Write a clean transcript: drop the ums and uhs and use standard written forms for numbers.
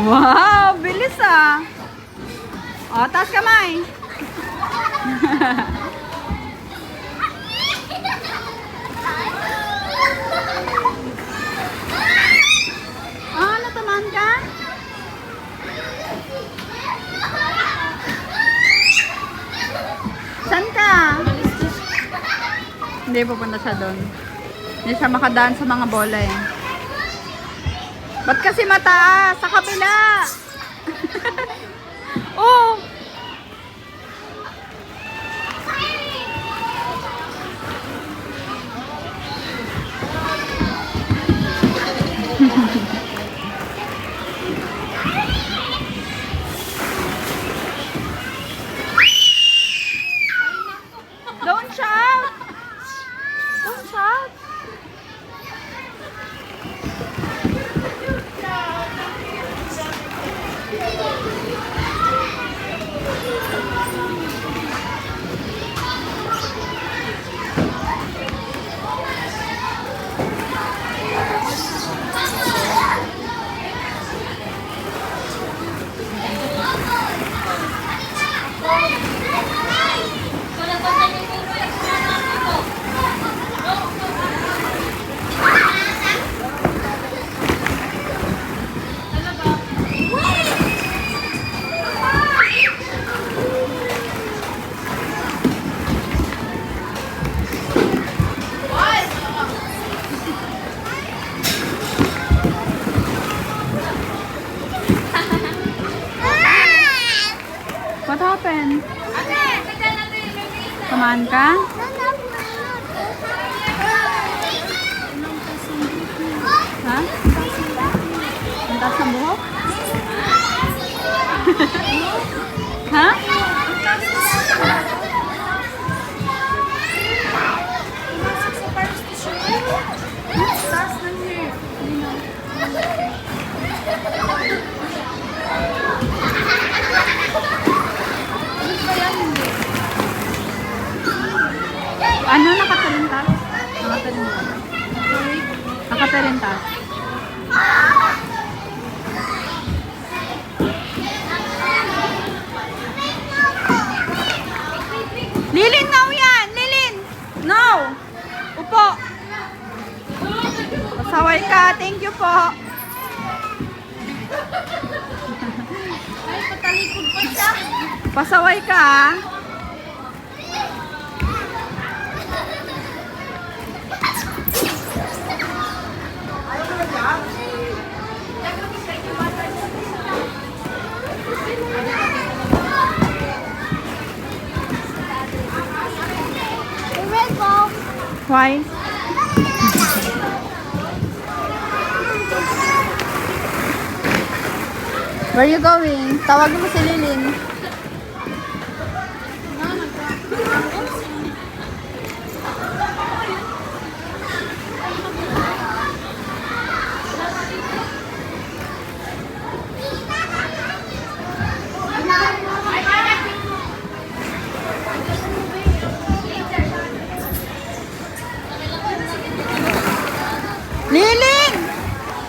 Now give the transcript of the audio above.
Wow, bilis ah. O, taas kamay. Ah, natamaan ka? Saan ka? Hindi, pupunta siya doon. Hindi siya makadaan sa mga bola eh. Ba't kasi mataas? Sa kabila! Oh! Don't shout! Don't shout! What happened? Kumaan ka? Ha? Ang taas ng buhok? Ha? Taas ng hair. Ano nakatalintas? Nakatalintas. Nakatalintas. Lilin, no yan! Lilin! No! Upo! Pasaway ka. Thank you po. Ay, patalikod pa siya. Pasaway ka ah. Why? Where you going? Tawag mo si Lilin.